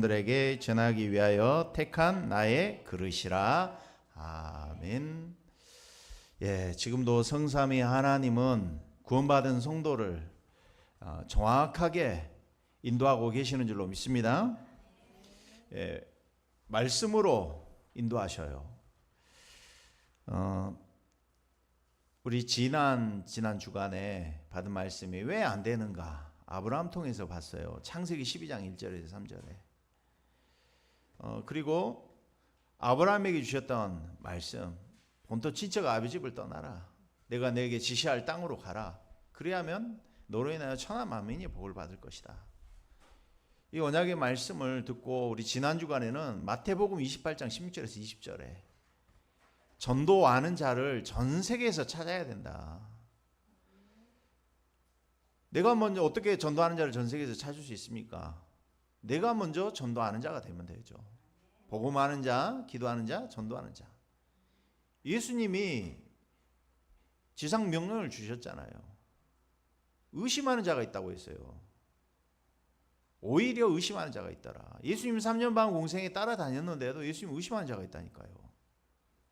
들에게 전하기 위하여 택한 나의 그릇이라. 아멘. 예, 지금도 성삼위 하나님은 구원받은 성도를 정확하게 인도하고 계시는 줄로 믿습니다. 예, 말씀으로 인도하셔요. 우리 지난 주간에 받은 말씀이 왜 안 되는가? 아브라함 통해서 봤어요. 창세기 12장 1절에서 3절에. 그리고 아브라함에게 주셨던 말씀, 본토 친척 아비 집을 떠나라. 내가 내게 지시할 땅으로 가라. 그리하면 너로 인하여 천하 만민이 복을 받을 것이다. 이 언약의 말씀을 듣고 우리 지난 주간에는 마태복음 28장 16절에서 20절에 전도 아는 자를 전 세계에서 찾아야 된다. 내가 먼저 어떻게 전도하는 자를 전 세계에서 찾을 수 있습니까? 내가 먼저 전도하는 자가 되면 되죠. 복음하는 자, 기도하는 자, 전도하는 자. 예수님이 지상 명령을 주셨잖아요. 의심하는 자가 있다고 했어요. 오히려 의심하는 자가 있더라. 예수님 3년 반 공생에 따라다녔는데도 예수님 의심하는 자가 있다니까요.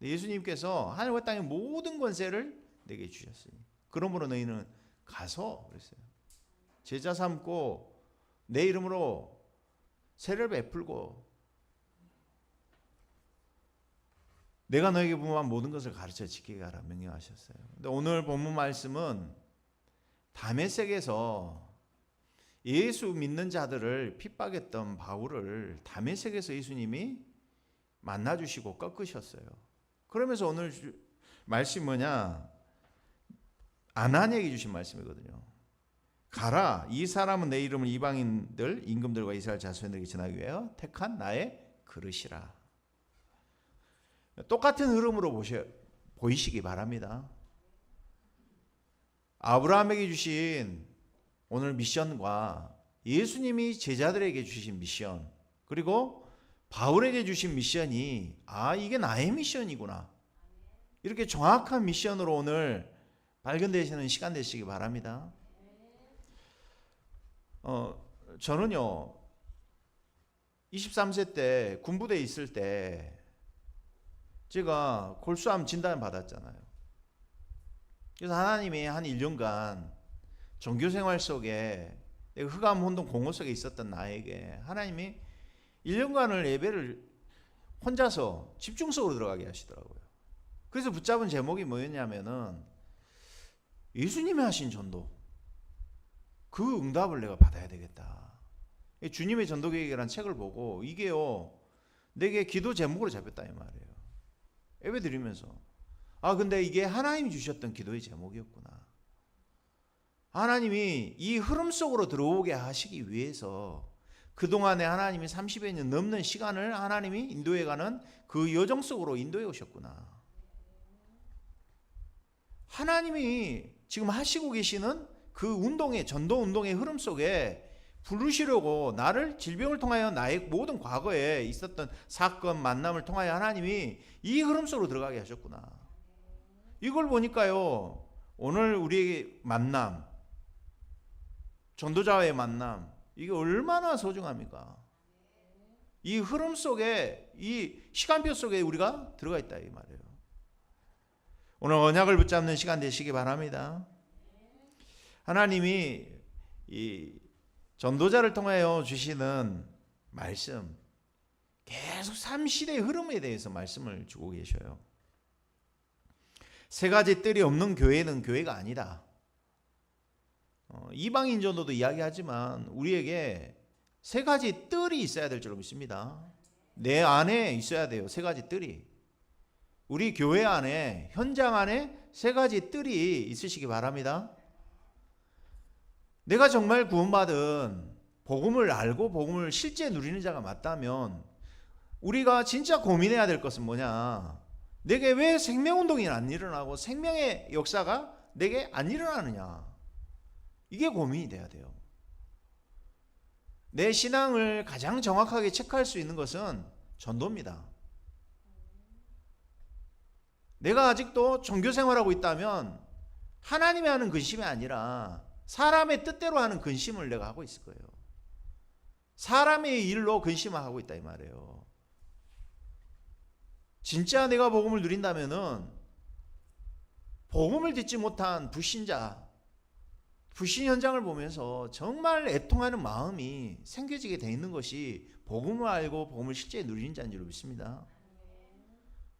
예수님께서 하늘과 땅의 모든 권세를 내게 주셨으니 그러므로 너희는 가서 그랬어요. 제자 삼고 내 이름으로 세례를 베풀고 내가 너에게 분부한 모든 것을 가르쳐 지키게 하라 명령하셨어요. 근데 오늘 본문 말씀은 다메섹에서 예수 믿는 자들을 핍박했던 바울을 다메섹에서 예수님이 만나주시고 꺾으셨어요. 그러면서 오늘 말씀이 뭐냐? 아나니에게 주신 말씀이거든요. 가라, 이 사람은 내 이름을 이방인들, 임금들과 이스라엘 자손들에게 전하기 위하여 택한 나의 그릇이라. 똑같은 흐름으로 보이시기 바랍니다. 아브라함에게 주신 오늘 미션과 예수님이 제자들에게 주신 미션, 그리고 바울에게 주신 미션이 이게 나의 미션이구나. 이렇게 정확한 미션으로 오늘 발견되시는 시간 되시기 바랍니다. 저는요 23세 때 군부대에 있을 때 제가 골수암 진단 받았잖아요. 그래서 하나님이 한 1년간 종교생활 속에 흑암 혼돈 공허 속에 있었던 나에게 하나님이 1년간을 예배를 혼자서 집중적으로 들어가게 하시더라고요. 그래서 붙잡은 제목이 뭐였냐면은 예수님이 하신 전도, 그 응답을 내가 받아야 되겠다. 주님의 전도계획이라는 책을 보고 이게요 내게 기도 제목으로 잡혔다 이 말이에요. 예배 드리면서 근데 이게 하나님이 주셨던 기도의 제목이었구나. 하나님이 이 흐름 속으로 들어오게 하시기 위해서 그동안에 하나님이 30여 년 넘는 시간을 하나님이 인도해가는 그 여정 속으로 인도해 오셨구나. 하나님이 지금 하시고 계시는 그 운동의 전도 운동의 흐름 속에 부르시려고 나를 질병을 통하여 나의 모든 과거에 있었던 사건 만남을 통하여 하나님이 이 흐름 속으로 들어가게 하셨구나. 이걸 보니까요 오늘 우리의 만남, 전도자와의 만남, 이게 얼마나 소중합니까? 이 흐름 속에, 이 시간표 속에 우리가 들어가 있다 이 말이에요. 오늘 언약을 붙잡는 시간 되시기 바랍니다. 하나님이 이 전도자를 통하여 주시는 말씀, 계속 삶 시대의 흐름에 대해서 말씀을 주고 계셔요. 세 가지 뜰이 없는 교회는 교회가 아니다. 이방인 전도도 이야기하지만 우리에게 세 가지 뜰이 있어야 될 줄로 믿습니다. 내 안에 있어야 돼요. 세 가지 뜰이. 우리 교회 안에, 현장 안에 세 가지 뜰이 있으시기 바랍니다. 내가 정말 구원받은 복음을 알고 복음을 실제 누리는 자가 맞다면 우리가 진짜 고민해야 될 것은 뭐냐? 내게 왜 생명운동이 안 일어나고 생명의 역사가 내게 안 일어나느냐? 이게 고민이 돼야 돼요. 내 신앙을 가장 정확하게 체크할 수 있는 것은 전도입니다. 내가 아직도 종교생활하고 있다면 하나님이 하는 근심이 아니라 사람의 뜻대로 하는 근심을 내가 하고 있을 거예요. 사람의 일로 근심하고 있다 이 말이에요. 진짜 내가 복음을 누린다면은 복음을 듣지 못한 불신자, 불신 현장을 보면서 정말 애통하는 마음이 생겨지게 돼 있는 것이 복음을 알고 복음을 실제 누리는 자인 줄 믿습니다.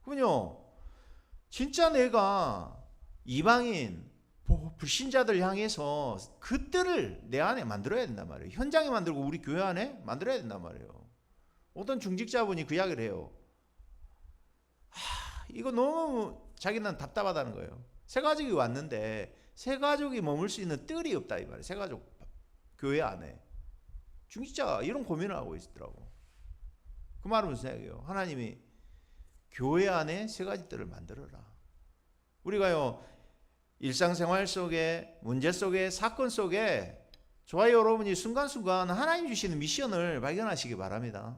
그군요. 진짜 내가 이방인 불신자들 향해서 그 뜰을 내 안에 만들어야 된단 말이에요. 현장에 만들고 우리 교회 안에 만들어야 된단 말이에요. 어떤 중직자분이 그 이야기를 해요. 이거 너무 자기는 답답하다는 거예요. 새 가족이 왔는데 새 가족이 머물 수 있는 뜰이 없다 이 말이에요. 새 가족 교회 안에. 중직자가 이런 고민을 하고 있더라고. 그 말은 무슨 이야기예요? 하나님이 교회 안에 새 가지 뜰을 만들어라. 우리가요 일상생활 속에 문제 속에 사건 속에 저와 여러분이 순간순간 하나님 주시는 미션을 발견하시기 바랍니다.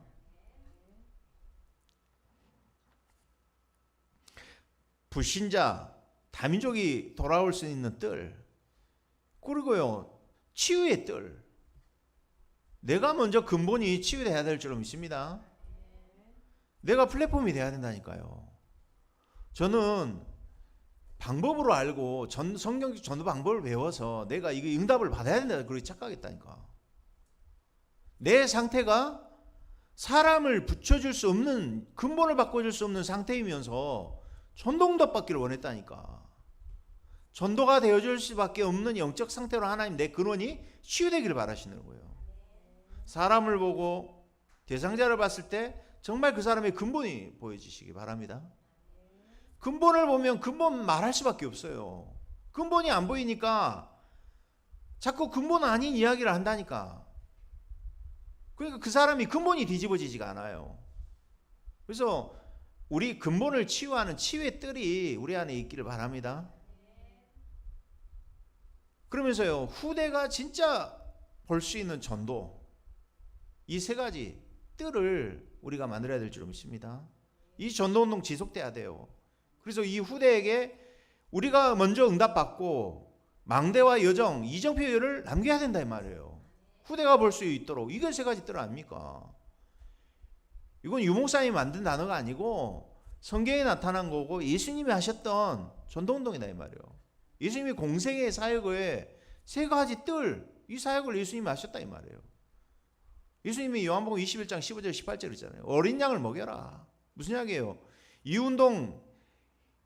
불신자, 다민족이 돌아올 수 있는 뜰, 그리고요 치유의 뜰. 내가 먼저 근본이 치유돼야 될 줄 믿습니다. 내가 플랫폼이 돼야 된다니까요. 저는 방법으로 알고 성경 전도 방법을 배워서 내가 이거 응답을 받아야 된다 그렇게 착각했다니까. 내 상태가 사람을 붙여줄 수 없는, 근본을 바꿔줄 수 없는 상태이면서 전도응답 받기를 원했다니까. 전도가 되어줄 수밖에 없는 영적 상태로 하나님 내 근원이 치유되기를 바라시는 거예요. 사람을 보고 대상자를 봤을 때 정말 그 사람의 근본이 보여지시기 바랍니다. 근본을 보면 근본 말할 수밖에 없어요. 근본이 안 보이니까 자꾸 근본 아닌 이야기를 한다니까. 그러니까 그 사람이 근본이 뒤집어지지가 않아요. 그래서 우리 근본을 치유하는 치유의 뜰이 우리 안에 있기를 바랍니다. 그러면서요 후대가 진짜 볼 수 있는 전도, 이 세 가지 뜰을 우리가 만들어야 될 줄 믿습니다. 이 전도운동 지속돼야 돼요. 그래서 이 후대에게 우리가 먼저 응답받고 망대와 여정, 이정표를 남겨야 된다 이 말이에요. 후대가 볼 수 있도록. 이게 세 가지 뜰 아닙니까? 이건 유목사님이 만든 단어가 아니고 성경에 나타난 거고 예수님이 하셨던 전도운동이다 이 말이에요. 예수님이 공생의 사역을 세 가지 뜰, 이 사역을 예수님이 하셨다 이 말이에요. 예수님이 요한복음 21장 15절 18절 있잖아요. 어린 양을 먹여라. 무슨 이야기예요? 이 운동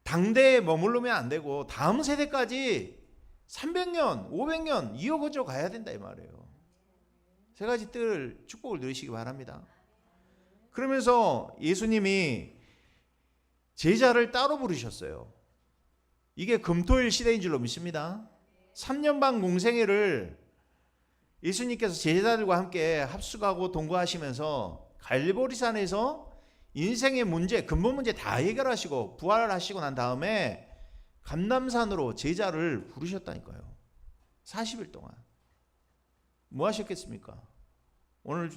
당대에 머무르면 안 되고 다음 세대까지 300년, 500년 이어가져 가야 된다 이 말이에요. 세 가지 뜰 축복을 누리시기 바랍니다. 그러면서 예수님이 제자를 따로 부르셨어요. 이게 금토일 시대인 줄로 믿습니다. 3년 반 공생애를 예수님께서 제자들과 함께 합숙하고 동거하시면서 갈보리산에서 인생의 문제, 근본 문제 다 해결하시고 부활하시고 난 다음에 감람산으로 제자를 부르셨다니까요. 40일 동안. 뭐 하셨겠습니까? 오늘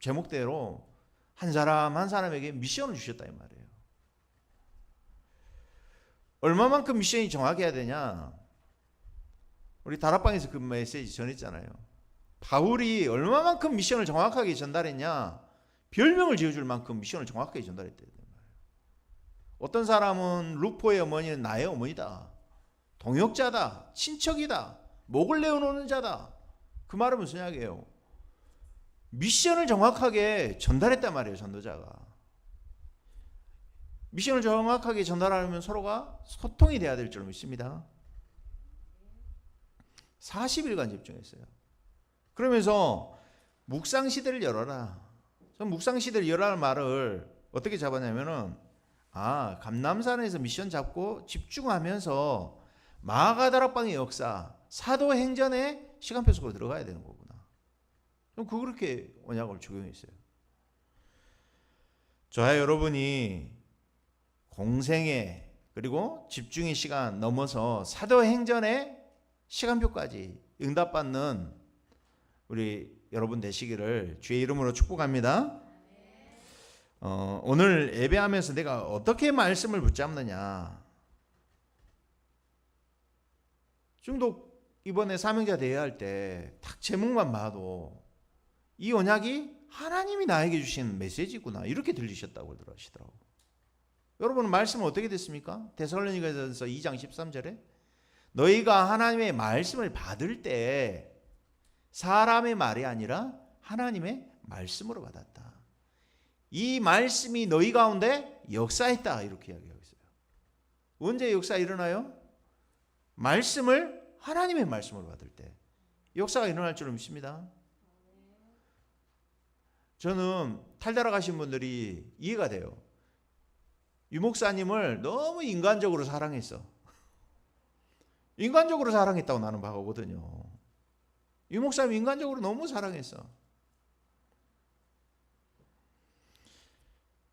제목대로 한 사람 한 사람에게 미션을 주셨다 이 말이에요. 얼마만큼 미션이 정확해야 되냐? 우리 다락방에서 그 메시지 전했잖아요. 바울이 얼마만큼 미션을 정확하게 전달했냐? 별명을 지어줄 만큼 미션을 정확하게 전달했대요. 어떤 사람은 루포의 어머니는 나의 어머니다, 동역자다, 친척이다, 목을 내어놓는 자다. 그 말은 무슨 이야기예요? 미션을 정확하게 전달했단 말이에요. 전도자가 미션을 정확하게 전달하려면 서로가 소통이 돼야 될 줄 믿습니다. 40일간 집중했어요. 그러면서 묵상시대를 열어라. 전 묵상시대를 열어라는 말을 어떻게 잡았냐면은, 감람산에서 미션 잡고 집중하면서 마가다락방의 역사, 사도행전의 시간표 속으로 들어가야 되는 거구나. 전 그렇게 언약을 적용했어요. 저와 여러분이 공생애 그리고 집중의 시간 넘어서 사도행전의 시간표까지 응답받는 우리 여러분 되시기를 주의 이름으로 축복합니다. 오늘 예배하면서 내가 어떻게 말씀을 붙잡느냐. 중독 이번에 사명자 대회할 때 딱 제목만 봐도 이 언약이 하나님이 나에게 주신 메시지구나 이렇게 들리셨다고 하시더라고요. 여러분 말씀은 어떻게 됐습니까? 데살로니가전서 2장 13절에 너희가 하나님의 말씀을 받을 때 사람의 말이 아니라 하나님의 말씀으로 받았다. 이 말씀이 너희 가운데 역사했다 이렇게 이야기하고 있어요. 언제 역사 일어나요? 말씀을 하나님의 말씀으로 받을 때 역사가 일어날 줄 믿습니다. 저는 탈달아 가신 분들이 이해가 돼요. 유 목사님을 너무 인간적으로 사랑했어. 인간적으로 사랑했다고 나는 봐오거든요. 유 목사님 인간적으로 너무 사랑했어.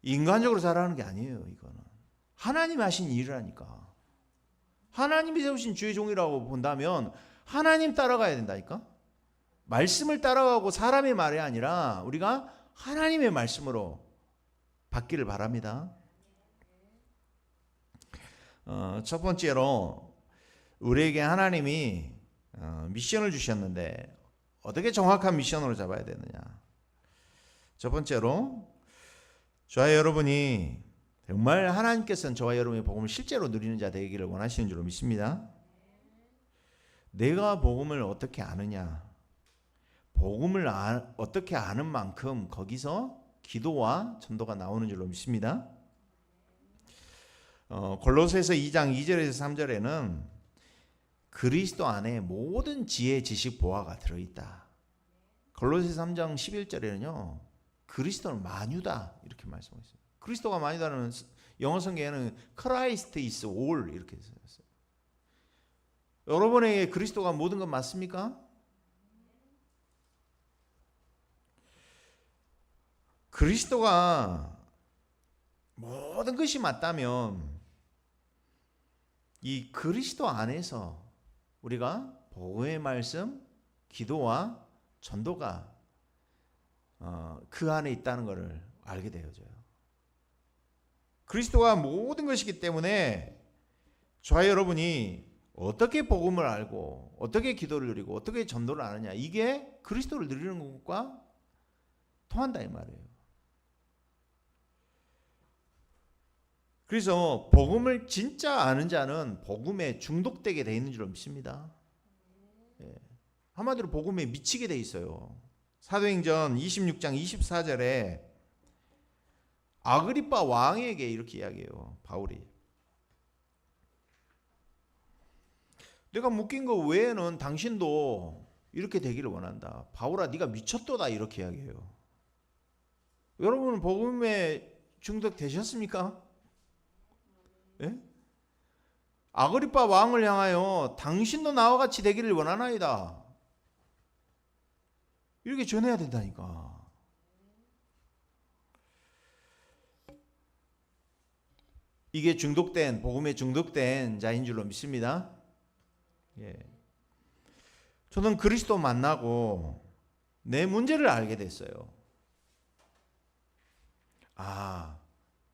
인간적으로 사랑하는 게 아니에요. 이거는 하나님이 하신 일이라니까. 하나님이 세우신 주의 종이라고 본다면 하나님 따라가야 된다니까. 말씀을 따라가고 사람의 말이 아니라 우리가 하나님의 말씀으로 받기를 바랍니다. 첫 번째로 우리에게 하나님이 미션을 주셨는데 어떻게 정확한 미션으로 잡아야 되느냐. 첫 번째로 저와 여러분이 정말 하나님께서는 저와 여러분의 복음을 실제로 누리는 자 되기를 원하시는 줄로 믿습니다. 내가 복음을 어떻게 아느냐. 복음을 어떻게 아는 만큼 거기서 기도와 전도가 나오는 줄로 믿습니다. 골로새서 2장 2절에서 3절에는 그리스도 안에 모든 지혜, 지식, 보화가 들어있다. 골로새서 3장 11절에는요. 그리스도는 만유다 이렇게 말씀하셨어요. 그리스도가 만유다는 영어 성경에는 Christ is all 이렇게 썼어요. 여러분에게 그리스도가 모든 것 맞습니까? 그리스도가 모든 것이 맞다면 이 그리스도 안에서 우리가 복음의 말씀, 기도와 전도가 그 안에 있다는 것을 알게 되어져요. 그리스도가 모든 것이기 때문에 저와 여러분이 어떻게 복음을 알고 어떻게 기도를 누리고 어떻게 전도를 아느냐 이게 그리스도를 누리는 것과 통한다 이 말이에요. 그래서 복음을 진짜 아는 자는 복음에 중독되게 돼 있는 줄 믿습니다. 한마디로 복음에 미치게 돼 있어요. 사도행전 26장 24절에 아그리빠 왕에게 이렇게 이야기해요. 바울이. 내가 묶인 거 외에는 당신도 이렇게 되기를 원한다. 바울아 네가 미쳤도다 이렇게 이야기해요. 여러분은 복음에 중독되셨습니까? 예? 아그리빠 왕을 향하여 당신도 나와 같이 되기를 원하나이다. 이렇게 전해야 된다니까. 이게 중독된 복음에 중독된 자인 줄로 믿습니다. 예. 저는 그리스도 만나고 내 문제를 알게 됐어요. 아,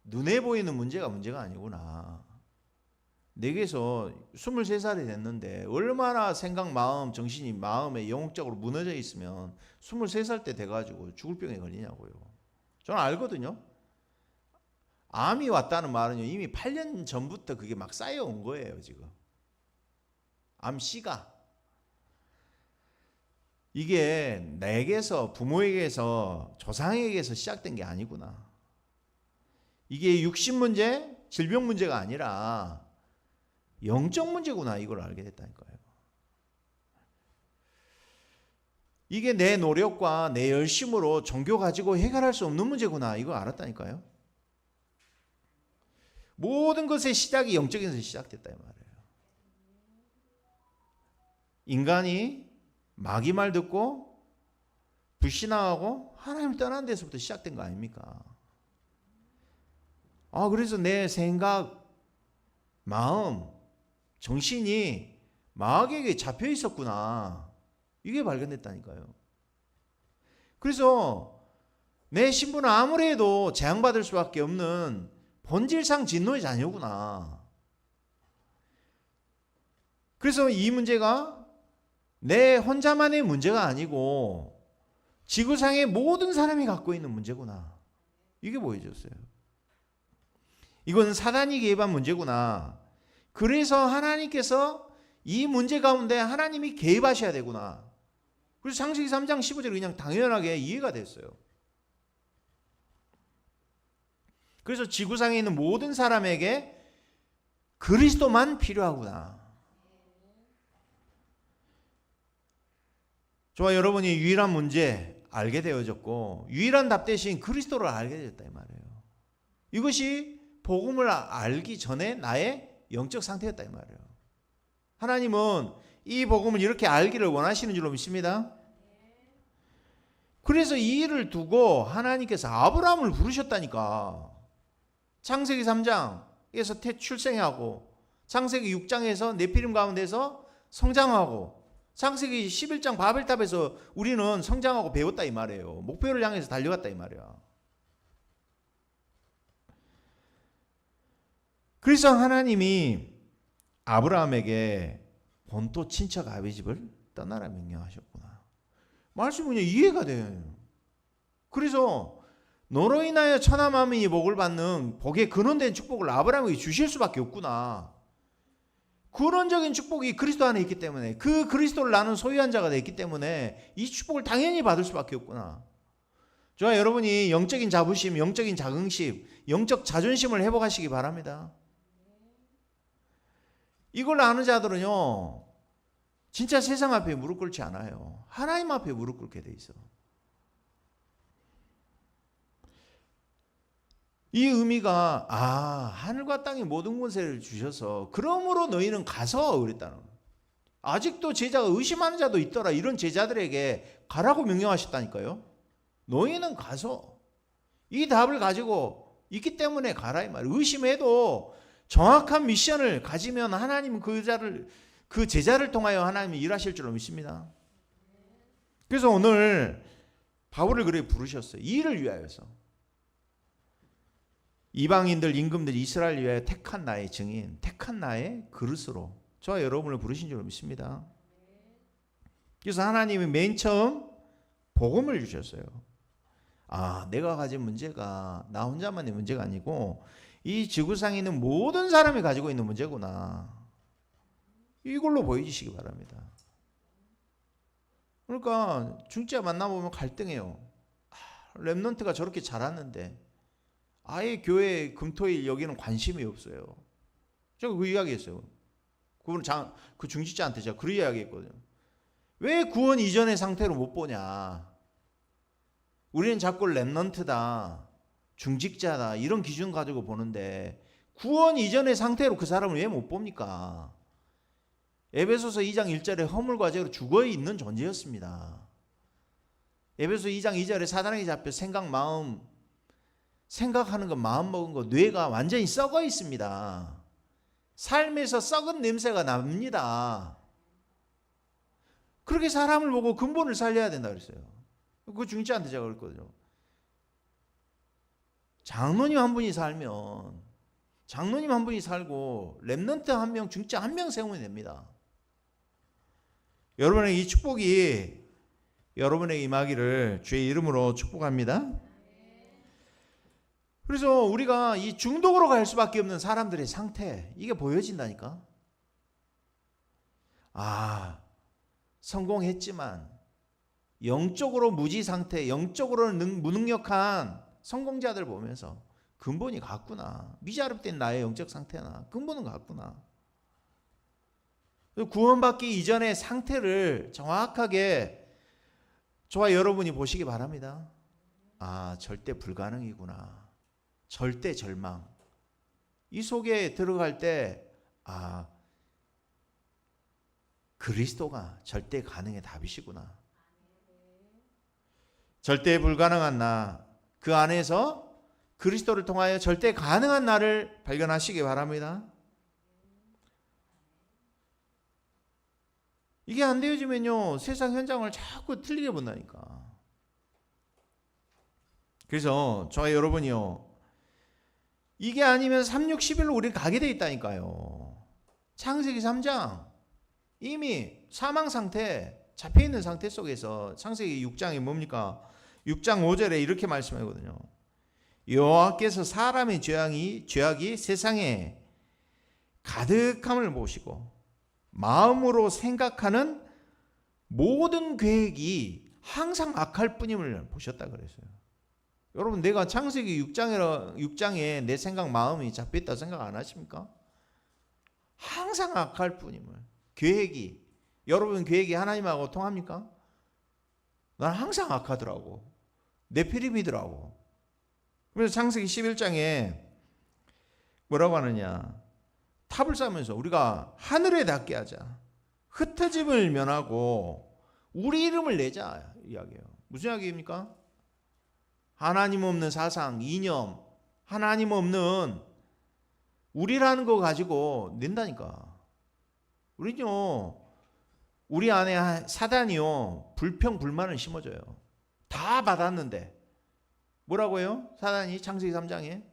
눈에 보이는 문제가 아니구나. 내게서 23살이 됐는데 얼마나 생각, 마음, 정신이 마음에 영적으로 무너져 있으면 23살 때 돼가지고 죽을 병에 걸리냐고요. 저는 알거든요. 암이 왔다는 말은요 이미 8년 전부터 그게 막 쌓여온 거예요. 지금 암씨가 이게 내게서 부모에게서 조상에게서 시작된 게 아니구나. 이게 육신 문제, 질병 문제가 아니라 영적 문제구나 이걸 알게 됐다니까요. 이게 내 노력과 내 열심으로 종교 가지고 해결할 수 없는 문제구나 이걸 알았다니까요. 모든 것의 시작이 영적인 데서 시작됐다 이 말이에요. 인간이 마귀 말 듣고 불신앙하고 하나님을 떠난 데서부터 시작된 거 아닙니까? 그래서 내 생각, 마음, 정신이 마귀에게 잡혀 있었구나. 이게 발견됐다니까요. 그래서 내 신분은 아무리 해도 재앙받을 수밖에 없는 본질상 진노의 자녀구나. 그래서 이 문제가 내 혼자만의 문제가 아니고 지구상의 모든 사람이 갖고 있는 문제구나. 이게 보여줬어요. 이건 사단이 개입한 문제구나. 그래서 하나님께서 이 문제 가운데 하나님이 개입하셔야 되구나. 그래서 창세기 3장 15절이 그냥 당연하게 이해가 됐어요. 그래서 지구상에 있는 모든 사람에게 그리스도만 필요하구나. 저와 여러분이 유일한 문제 알게 되어졌고 유일한 답 대신 그리스도를 알게 되었다 이 말이에요. 이것이 복음을 알기 전에 나의 영적 상태였다 이 말이에요. 하나님은 이 복음을 이렇게 알기를 원하시는 줄로 믿습니다. 그래서 이 일을 두고 하나님께서 아브라함을 부르셨다니까. 창세기 3장에서 출생하고 창세기 6장에서 네피림 가운데서 성장하고 창세기 11장 바벨탑에서 우리는 성장하고 배웠다 이 말이에요. 목표를 향해서 달려갔다 이 말이야. 그래서 하나님이 아브라함에게 본토 친척 아비 집을 떠나라 명령하셨구나. 말씀이 이해가 돼요. 그래서 너로 인하여 천하 만민이 복을 받는 복의 근원된 축복을 아브라함에게 주실 수밖에 없구나. 근원적인 축복이 그리스도 안에 있기 때문에 그 그리스도를 나는 소유한 자가 됐기 때문에 이 축복을 당연히 받을 수밖에 없구나. 저와 여러분이 영적인 자부심, 영적인 자긍심, 영적 자존심을 회복하시기 바랍니다. 이걸 아는 자들은요 진짜 세상 앞에 무릎 꿇지 않아요. 하나님 앞에 무릎 꿇게 돼 있어. 이 의미가 하늘과 땅의 모든 권세를 주셔서 그러므로 너희는 가서 그랬다는 거예요. 아직도 제자가 의심하는 자도 있더라. 이런 제자들에게 가라고 명령하셨다니까요. 너희는 가서 이 답을 가지고 있기 때문에 가라 이 말이에요. 의심해도 정확한 미션을 가지면 하나님은 그 제자를 통하여 하나님이 일하실 줄로 믿습니다. 그래서 오늘 바울을 그렇게 부르셨어요. 이 일을 위하여서. 이방인들, 임금들, 이스라엘 위하여 택한 나의 증인, 택한 나의 그릇으로 저와 여러분을 부르신 줄로 믿습니다. 그래서 하나님이 맨 처음 복음을 주셨어요. 내가 가진 문제가 나 혼자만의 문제가 아니고 이 지구상에 있는 모든 사람이 가지고 있는 문제구나. 이걸로 보여주시기 바랍니다. 그러니까 중지자 만나보면 갈등해요. 렘넌트가 저렇게 자랐는데 아예 교회 금토일 여기는 관심이 없어요. 제가 그 이야기했어요. 그 중지자한테 제가 그 이야기했거든요. 왜 구원 이전의 상태로 못 보냐. 우리는 자꾸 렘넌트다, 중직자다 이런 기준 가지고 보는데 구원 이전의 상태로 그 사람을 왜 못 봅니까? 에베소서 2장 1절에 허물과 죄로 죽어 있는 존재였습니다. 에베소 2장 2절에 사단에게 잡혀 생각하는 거, 마음 먹은 거, 뇌가 완전히 썩어 있습니다. 삶에서 썩은 냄새가 납니다. 그렇게 사람을 보고 근본을 살려야 된다 그랬어요. 그 중지자한테 제가 그랬거든요. 장로님 한 분이 살면, 장로님 한 분이 살고 렘넌트 한 명, 중지자 한 명 세우면 됩니다. 여러분의 이 축복이 여러분에게 임하기를 주의 이름으로 축복합니다. 그래서 우리가 이 중독으로 갈 수밖에 없는 사람들의 상태, 이게 보여진다니까. 성공했지만 영적으로 무지 상태, 영적으로는 무능력한 성공자들 보면서 근본이 같구나. 미자립된 나의 영적 상태나 근본은 같구나. 구원받기 이전의 상태를 정확하게 저와 여러분이 보시기 바랍니다. 절대 불가능이구나. 절대 절망. 이 속에 들어갈 때 그리스도가 절대 가능의 답이시구나. 절대 불가능한 나, 그 안에서 그리스도를 통하여 절대 가능한 나를 발견하시기 바랍니다. 이게 안 되어지면요 세상 현장을 자꾸 틀리게 본다니까. 그래서 저와 여러분이요, 이게 아니면 3611로 우리는 가게 돼 있다니까요. 창세기 3장 이미 사망 상태, 잡혀있는 상태 속에서 창세기 6장이 뭡니까? 6장 5절에 이렇게 말씀하거든요. 여호와께서 사람의 죄악이 세상에 가득함을 보시고 마음으로 생각하는 모든 계획이 항상 악할 뿐임을 보셨다 그랬어요. 여러분, 내가 창세기 6장에 내 생각 마음이 잡혀있다 생각 안 하십니까? 항상 악할 뿐임을. 계획이, 여러분 계획이 하나님하고 통합니까? 난 항상 악하더라고. 내 피리비더라고. 그래서 창세기 11장에 뭐라고 하느냐, 탑을 쌓으면서 우리가 하늘에 닿게 하자, 흩어짐을 면하고 우리 이름을 내자 이야기해요. 무슨 이야기입니까? 하나님 없는 사상, 이념, 하나님 없는 우리라는 거 가지고 낸다니까. 우리요, 우리 안에 사단이요, 불평 불만을 심어줘요. 다 받았는데 뭐라고 해요? 사단이 창세기 3장에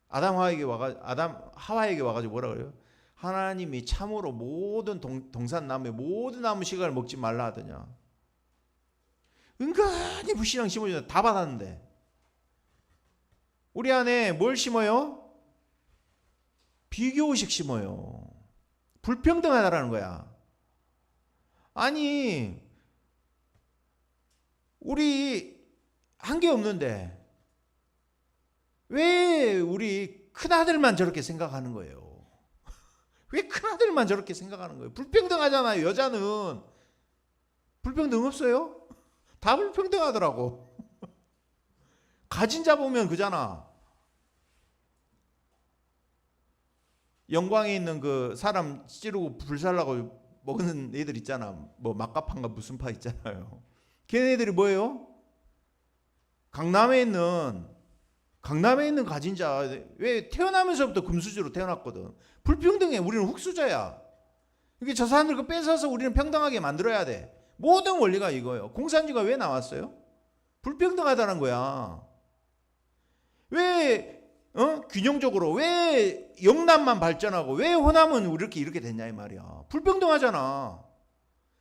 하와에게 와가지고 뭐라 그래요? 하나님이 참으로 모든 동산나무의 모든 나무 씨각을 먹지 말라 하더냐. 은근히 불신앙 심어주냐. 다 받았는데 우리 안에 뭘 심어요? 비교의식 심어요. 불평등하다라는 거야. 아니, 우리 한 게 없는데 왜 우리 큰아들만 저렇게 생각하는 거예요? 왜 큰아들만 저렇게 생각하는 거예요? 불평등하잖아요. 여자는 불평등 없어요? 다 불평등하더라고. 가진 자 보면 그잖아. 영광에 있는 그 사람 찌르고 불살라고 먹는 애들 있잖아. 뭐 막가판가 무슨 파 있잖아요. 걔네들이 뭐예요? 강남에 있는 가진 자. 왜? 태어나면서부터 금수저로 태어났거든. 불평등해. 우리는 흙수저야. 이게 저 사람들 그 뺏어서 우리는 평등하게 만들어야 돼. 모든 원리가 이거예요. 공산주의가 왜 나왔어요? 불평등하다는 거야. 왜 균형적으로 왜 영남만 발전하고 왜 호남은 이렇게 됐냐 이 말이야. 불평등하잖아.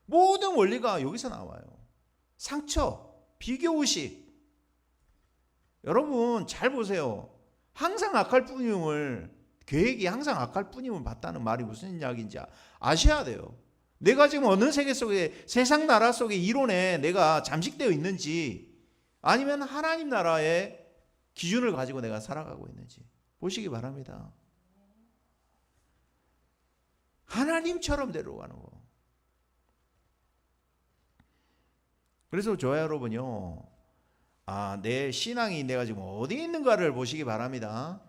모든 원리가 여기서 나와요. 상처, 비교의식. 여러분 잘 보세요. 항상 악할 뿐임을, 계획이 항상 악할 뿐임을 봤다는 말이 무슨 이야기인지 아셔야 돼요. 내가 지금 어느 세계 속에, 세상 나라 속의 이론에 내가 잠식되어 있는지, 아니면 하나님 나라의 기준을 가지고 내가 살아가고 있는지 보시기 바랍니다. 하나님처럼 데려가는 거. 그래서 저와 여러분요, 내 신앙이 내가 지금 어디에 있는가를 보시기 바랍니다.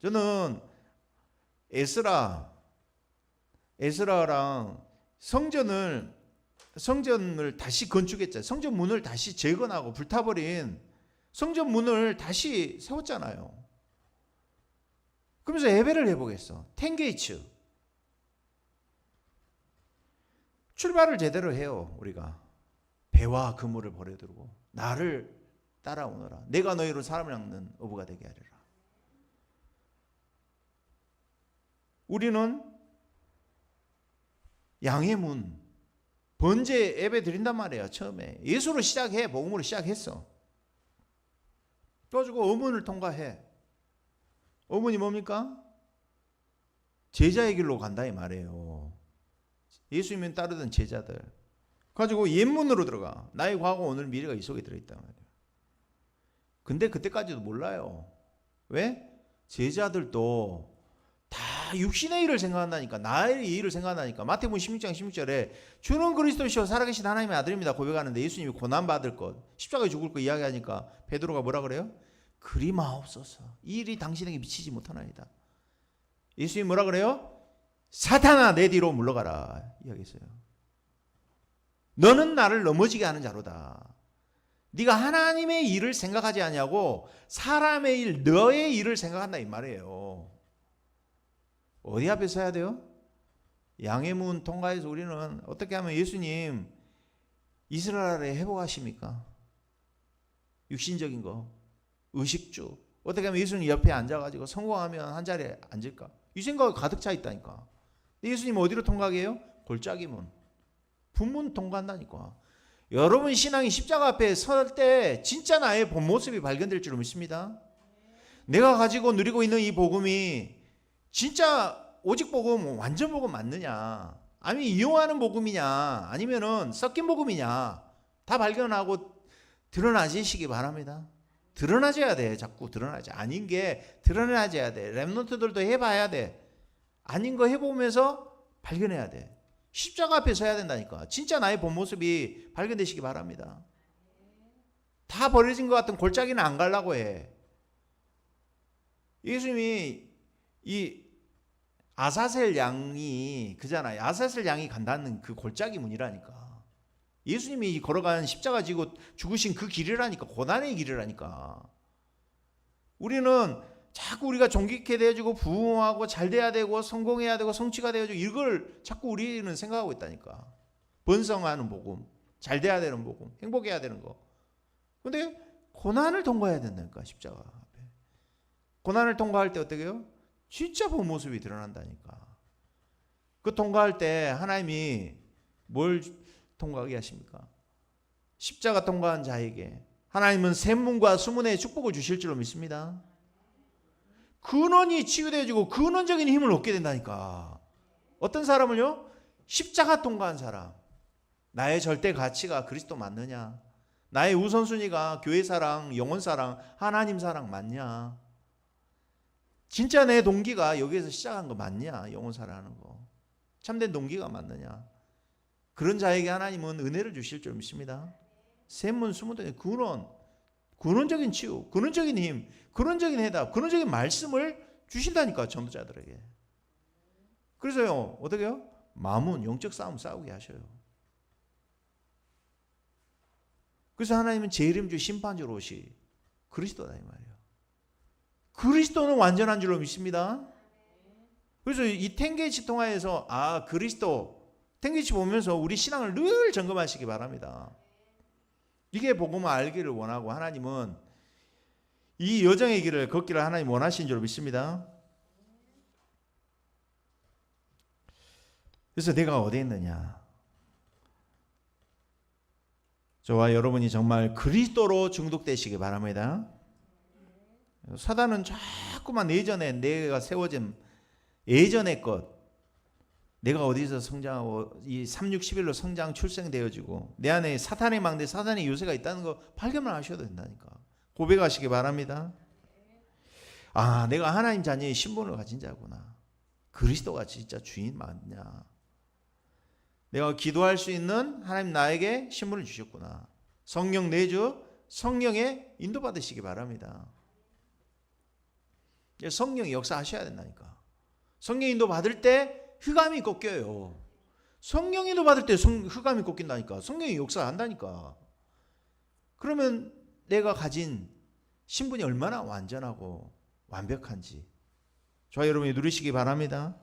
저는 에스라랑 성전을 다시 건축했잖아요. 성전 문을 다시 재건하고 불타버린 성전 문을 다시 세웠잖아요. 그러면서 예배를 해보겠어. 10게이츠. 출발을 제대로 해요. 우리가 배와 그물을 버려두고 나를 따라오너라. 내가 너희로 사람을 낚는 어부가 되게 하리라. 우리는 양의 문, 번제 예배 드린단 말이에요. 처음에 예수로 시작해. 복음으로 시작했어. 그래가지고 어문을 통과해. 어문이 뭡니까? 제자의 길로 간다 이 말이에요. 예수님을 따르던 제자들 가지고 옛문으로 들어가. 나의 과거, 오늘, 미래가 이 속에 들어있단 말이에요. 근데 그때까지도 몰라요. 왜? 제자들도 다 육신의 일을 생각한다니까. 나의 일을 생각한다니까. 마태복음 16장 16절에 주는 그리스도시요 살아계신 하나님의 아들입니다 고백하는데 예수님이 고난받을 것, 십자가에 죽을 것 이야기하니까 베드로가 뭐라 그래요? 그리 마옵소서. 이 일이 당신에게 미치지 못하나이다. 예수님이 뭐라 그래요? 사탄아 내 뒤로 물러가라 이야기했어요. 너는 나를 넘어지게 하는 자로다. 네가 하나님의 일을 생각하지 않냐고 사람의 일, 너의 일을 생각한다 이 말이에요. 어디 앞에 서야 돼요? 양의 문 통과해서 우리는 어떻게 하면 예수님 이스라엘에 회복하십니까? 육신적인 거, 의식주. 어떻게 하면 예수님 옆에 앉아가지고 성공하면 한 자리에 앉을까? 이 생각이 가득 차 있다니까. 예수님 어디로 통과하게 해요? 골짜기 문. 분문 통과한다니까. 여러분 신앙이 십자가 앞에 설 때 진짜 나의 본 모습이 발견될 줄 믿습니다. 내가 가지고 누리고 있는 이 복음이 진짜 오직 복음, 완전 복음 맞느냐, 아니면 이용하는 복음이냐, 아니면은 섞인 복음이냐, 다 발견하고 드러나지시기 바랍니다. 드러나져야 돼. 자꾸 드러나지. 아닌 게 드러나져야 돼. 랩런트들도 해봐야 돼. 아닌 거 해보면서 발견해야 돼. 십자가 앞에 서야 된다니까. 진짜 나의 본 모습이 발견되시기 바랍니다. 다 버려진 것 같은 골짜기는 안 가려고 해. 예수님이 이 아사셀 양이 그잖아요. 아사셀 양이 간다는 그 골짜기 문이라니까. 예수님이 걸어간 십자가 지고 죽으신 그 길이라니까. 고난의 길이라니까. 우리는 자꾸 우리가 존귀케 되어지고 부흥하고 잘 돼야 되고 성공해야 되고 성취가 되어지고 이걸 자꾸 우리는 생각하고 있다니까. 번성하는 복음, 잘 돼야 되는 복음, 행복해야 되는 거. 근데 고난을 통과해야 된다니까. 십자가 앞에. 고난을 통과할 때 어떻게 해요? 진짜 본 모습이 드러난다니까. 그 통과할 때 하나님이 뭘 통과하게 하십니까? 십자가 통과한 자에게 하나님은 샘문과 수문의 축복을 주실 줄로 믿습니다. 근원이 치유되어지고 근원적인 힘을 얻게 된다니까. 어떤 사람을요? 십자가 통과한 사람. 나의 절대 가치가 그리스도 맞느냐? 나의 우선순위가 교회 사랑, 영혼 사랑, 하나님 사랑 맞냐? 진짜 내 동기가 여기에서 시작한 거 맞냐? 영혼 사랑하는 거. 참된 동기가 맞느냐? 그런 자에게 하나님은 은혜를 주실 줄 믿습니다. 샘문, 수문의 근원적인 치유, 근원적인 힘, 근원적인 해답, 근원적인 말씀을 주신다니까, 전도자들에게. 그래서요, 어떻게 해요? 마문, 영적 싸움 싸우게 하셔요. 그래서 하나님은 재림주 심판주로 오시 그리스도다 이 말이에요. 그리스도는 완전한 줄로 믿습니다. 그래서 이 텐게이치 통화에서 그리스도 텐게이치 보면서 우리 신앙을 늘 점검하시기 바랍니다. 이게 복음을 알기를 원하고 하나님은 이 여정의 길을 걷기를 하나님 원하신 줄 믿습니다. 그래서 내가 어디에 있느냐? 저와 여러분이 정말 그리스도로 중독되시기 바랍니다. 사단은 자꾸만 예전에 내가 세워진 예전의 것, 내가 어디서 성장하고 이 3611로 성장 출생되어지고 내 안에 사탄의 망대, 사탄의 요새가 있다는 거 발견만 하셔도 된다니까. 고백하시기 바랍니다. 내가 하나님 자녀의 신분을 가진 자구나. 그리스도가 진짜 주인 맞냐. 내가 기도할 수 있는 하나님 나에게 신분을 주셨구나. 성령 내주 성령에 인도받으시기 바랍니다. 성령이 역사하셔야 된다니까. 성령 인도 받을 때 흑암이 꺾여요. 성령 인도 받을 때 흑암이 꺾인다니까. 성령이 역사한다니까. 그러면 내가 가진 신분이 얼마나 완전하고 완벽한지 저와 여러분이 누리시기 바랍니다.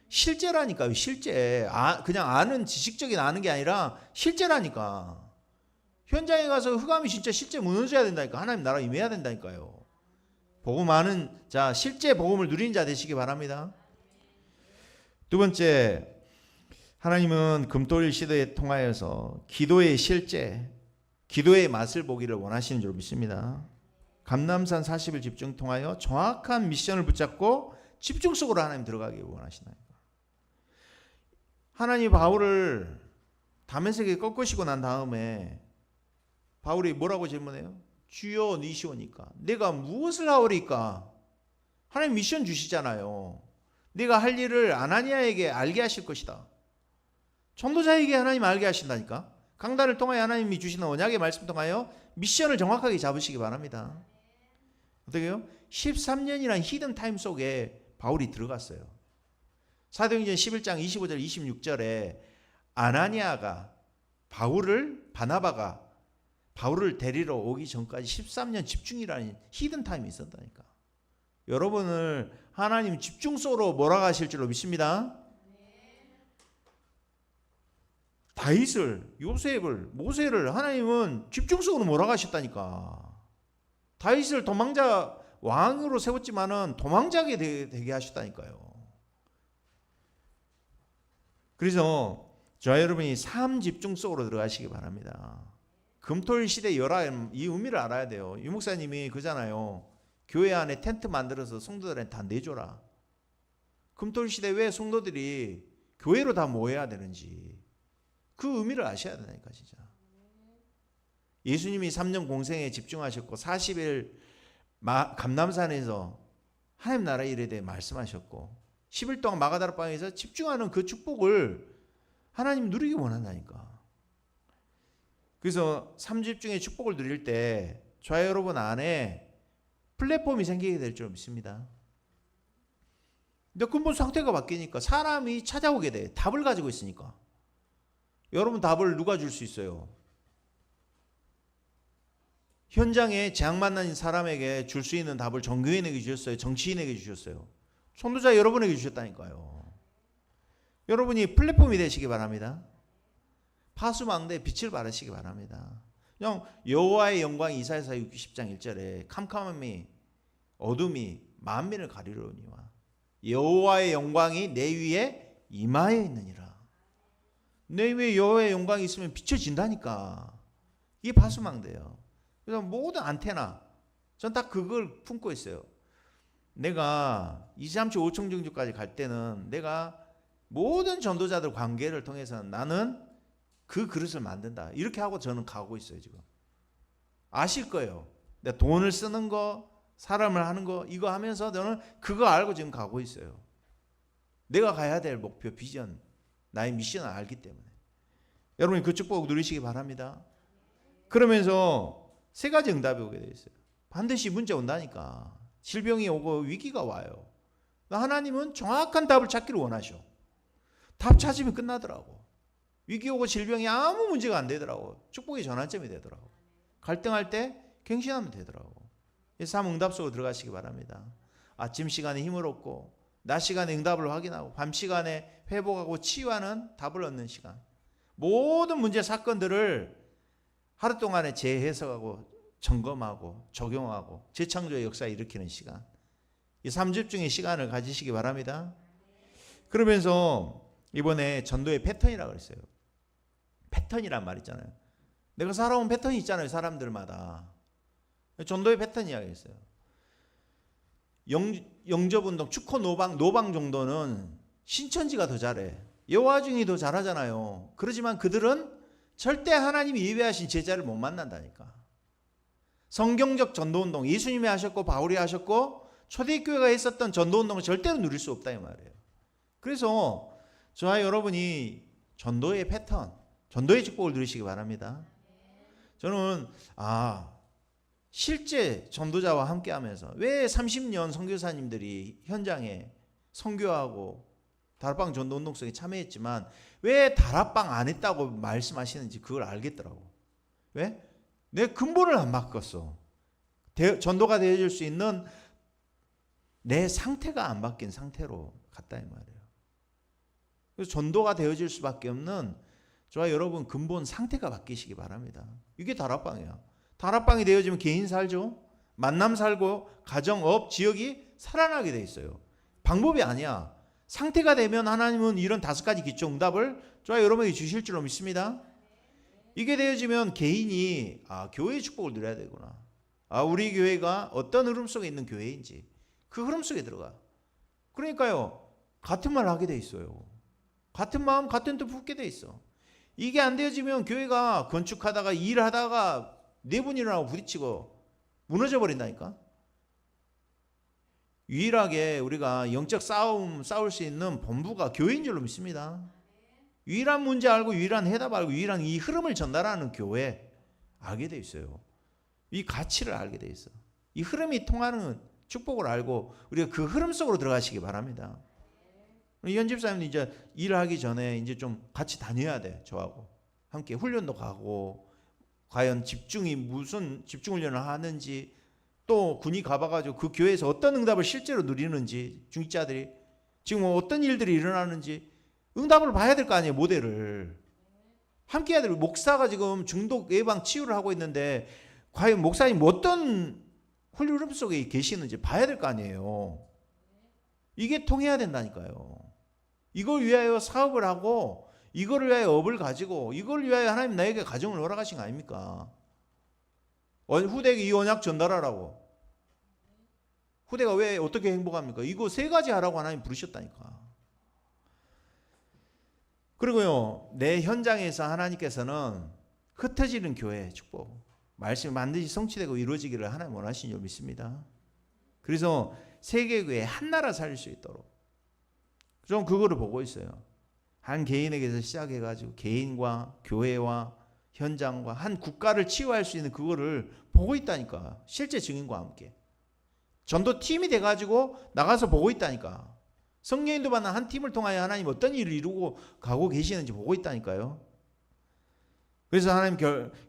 실제라니까요. 실제. 그냥 아는 지식적인 아는 게 아니라 실제라니까. 현장에 가서 흑암이 진짜 실제 무너져야 된다니까. 하나님 나라 임해야 된다니까요. 복음 아는 자, 실제 복음을 누리는 자 되시기 바랍니다. 두 번째, 하나님은 금토일 시대에 통하여서 기도의 실제, 기도의 맛을 보기를 원하시는 줄 믿습니다. 감람산 40일 집중 통하여 정확한 미션을 붙잡고 집중 속으로 하나님 들어가기 원하시나요? 하나님 바울을 다메섹에 꺾으시고 난 다음에 바울이 뭐라고 질문해요? 주여 니시오니까 내가 무엇을 하오리까? 하나님 미션 주시잖아요. 네가 할 일을 아나니아에게 알게 하실 것이다. 전도자에게 하나님 알게 하신다니까. 강단을 통하여 하나님이 주시는 언약의 말씀 통하여 미션을 정확하게 잡으시기 바랍니다. 어떻게 해요? 13년이라는 히든 타임 속에 바울이 들어갔어요. 사도행전 11장 25절 26절에 아나니아가 바나바가 바울을 데리러 오기 전까지 13년 집중이라는 히든 타임이 있었다니까. 여러분을 하나님 집중 속으로 몰아가실 줄로 믿습니다. 다윗을, 요셉을, 모세를 하나님은 집중 속으로 몰아가셨다니까. 다윗을 도망자 왕으로 세웠지만은 도망자게 되게 하셨다니까요. 그래서 저와 여러분이 삶 집중 속으로 들어가시기 바랍니다. 금토일 시대 열화, 이 의미를 알아야 돼요. 유 목사님이 그잖아요. 교회 안에 텐트 만들어서 성도들한테 다 내줘라. 금토일 시대 왜 성도들이 교회로 다 모여야 되는지 그 의미를 아셔야 되니까 진짜. 예수님이 3년 공생에 집중하셨고 40일 감람산에서 하나님 나라 일에 대해 말씀하셨고 10일 동안 마가다라 방에서 집중하는 그 축복을 하나님 누리기 원한다니까. 그래서 3집중의 축복을 누릴 때 저와 여러분 안에 플랫폼이 생기게 될 줄 믿습니다. 근데 근본 상태가 바뀌니까 사람이 찾아오게 돼. 답을 가지고 있으니까. 여러분 답을 누가 줄 수 있어요? 현장에 재앙 만난 사람에게 줄 수 있는 답을 종교인에게 주셨어요? 정치인에게 주셨어요? 선도자 여러분에게 주셨다니까요. 여러분이 플랫폼이 되시기 바랍니다. 파수망대에 빛을 발하시기 바랍니다. 그냥 여호와의 영광이 이사야서 60장 1절에 캄캄함이 어둠이 만민을 가리려니와 여호와의 영광이 내 위에 임하여 있느니라. 내 위에 여호와의 영광이 있으면 비춰진다니까. 이게 파수망대예요. 그래서 모든 안테나 전 딱 그걸 품고 있어요. 내가 2, 3, 7, 5청 정도까지 갈 때는 내가 모든 전도자들 관계를 통해서 나는 그 그릇을 만든다. 이렇게 하고 저는 가고 있어요 지금. 아실 거예요. 내가 돈을 쓰는 거, 사람을 하는 거 이거 하면서 저는 그거 알고 지금 가고 있어요. 내가 가야 될 목표, 비전, 나의 미션을 알기 때문에. 여러분이 그 축복 누리시기 바랍니다. 그러면서 세 가지 응답이 오게 되어 있어요. 반드시 문제 온다니까. 질병이 오고 위기가 와요. 하나님은 정확한 답을 찾기를 원하셔. 답 찾으면 끝나더라고. 위기 오고 질병이 아무 문제가 안 되더라고. 축복의 전환점이 되더라고. 갈등할 때 갱신하면 되더라고. 삶 응답 속으로 들어가시기 바랍니다. 아침 시간에 힘을 얻고 낮 시간에 응답을 확인하고 밤 시간에 회복하고 치유하는 답을 얻는 시간. 모든 문제 사건들을 하루 동안에 재해석하고 점검하고 적용하고 재창조의 역사를 일으키는 시간. 이 3집중의 시간을 가지시기 바랍니다. 그러면서 이번에 전도의 패턴이라고 그랬어요. 패턴이란 말 있잖아요. 내가 살아온 패턴이 있잖아요. 사람들마다. 전도의 패턴 이야기했어요. 영접운동, 축호 노방 정도는 신천지가 더 잘해. 여호와중이 더 잘하잖아요. 그렇지만 그들은 절대 하나님이 예배하신 제자를 못 만난다니까. 성경적 전도운동, 예수님이 하셨고 바울이 하셨고 초대교회가 했었던 전도운동을 절대로 누릴 수 없다 이 말이에요. 그래서 저와 여러분이 전도의 패턴, 전도의 축복을 누리시기 바랍니다. 저는 실제 전도자와 함께하면서 왜 30년 선교사님들이 현장에 선교하고 다락방 전도운동 속에 참여했지만 왜 다락방 안 했다고 말씀하시는지 그걸 알겠더라고. 왜? 내 근본을 안 바꿨어. 전도가 되어질 수 있는 내 상태가 안 바뀐 상태로 갔다 이 말이에요. 그래서 전도가 되어질 수밖에 없는 저와 여러분 근본 상태가 바뀌시기 바랍니다. 이게 다락방이야. 다락방이 되어지면 개인 살죠. 만남 살고 가정, 업, 지역이 살아나게 돼 있어요. 방법이 아니야. 상태가 되면 하나님은 이런 5가지 기초 응답을 저와 여러분에게 주실 줄로 믿습니다. 이게 되어지면 개인이 교회의 축복을 누려야 되구나. 우리 교회가 어떤 흐름 속에 있는 교회인지 그 흐름 속에 들어가. 그러니까요. 같은 말 하게 돼 있어요. 같은 마음 같은 뜻 품게 돼 있어. 이게 안 되어지면 교회가 건축하다가 일하다가 네 분 일어나고 부딪히고 무너져 버린다니까. 유일하게 우리가 영적 싸울 수 있는 본부가 교회인 줄로 믿습니다. 유일한 문제 알고 유일한 해답 알고 유일한 이 흐름을 전달하는 교회 알게 돼 있어요. 이 가치를 알게 돼 있어. 이 흐름이 통하는 축복을 알고 우리가 그 흐름 속으로 들어가시기 바랍니다. 현 집사님도 이제 일하기 전에 이제 좀 같이 다녀야 돼. 저하고 함께 훈련도 가고 과연 무슨 집중 훈련을 하는지 또 군이 가봐가지고 그 교회에서 어떤 응답을 실제로 누리는지 중직자들이 지금 어떤 일들이 일어나는지 응답을 봐야 될 거 아니에요. 모델을 함께 해야 돼요. 목사가 지금 중독 예방 치유를 하고 있는데 과연 목사님 어떤 훈련 속에 계시는지 봐야 될 거 아니에요. 이게 통해야 된다니까요. 이걸 위하여 사업을 하고 이거를 위하여 업을 가지고 이걸 위하여 하나님 나에게 가정을 허락하신 거 아닙니까? 후대에게 이 언약 전달하라고. 후대가 왜 어떻게 행복합니까? 이거 세 가지 하라고 하나님 부르셨다니까. 그리고요, 내 현장에서 하나님께서는 흩어지는 교회의 축복, 말씀이 반드시 성취되고 이루어지기를 하나님 원하시는 줄 믿습니다. 그래서 세계교회 한 나라 살릴 수 있도록 좀 그거를 보고 있어요. 한 개인에게서 시작해가지고 개인과 교회와 현장과 한 국가를 치유할 수 있는 그거를 보고 있다니까. 실제 증인과 함께 전도팀이 돼가지고 나가서 보고 있다니까. 성령인도 받는 한 팀을 통하여 하나님 어떤 일을 이루고 가고 계시는지 보고 있다니까요. 그래서 하나님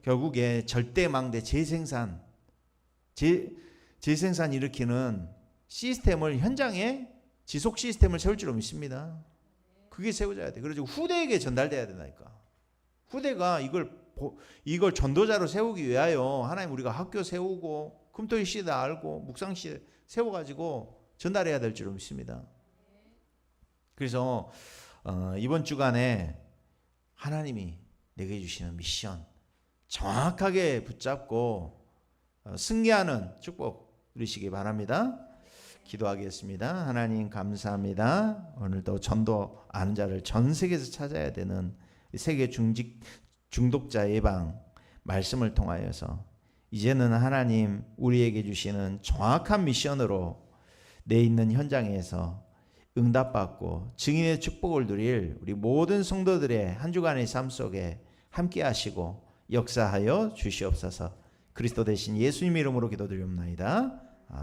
결국에 절대망대 재생산 일으키는 시스템을, 현장에 지속 시스템을 세울 줄로 믿습니다. 그게 세워져야 돼. 그래서 후대에게 전달돼야 된다니까. 후대가 이걸 전도자로 세우기 위하여 하나님 우리가 학교 세우고 금토일 시대 알고 묵상 시대 세워가지고 전달해야 될 줄로 믿습니다. 그래서 이번 주간에 하나님이 내게 주시는 미션 정확하게 붙잡고 승리하는 축복 누리시기 바랍니다. 기도하겠습니다. 하나님 감사합니다. 오늘도 전도 아는 자를 전 세계에서 찾아야 되는 세계 중독자 예방 말씀을 통하여서 이제는 하나님 우리에게 주시는 정확한 미션으로 내 있는 현장에서 응답받고 증인의 축복을 누릴 우리 모든 성도들의 한 주간의 삶 속에 함께 하시고 역사하여 주시옵소서. 그리스도 대신 예수님 이름으로 기도드리옵나이다.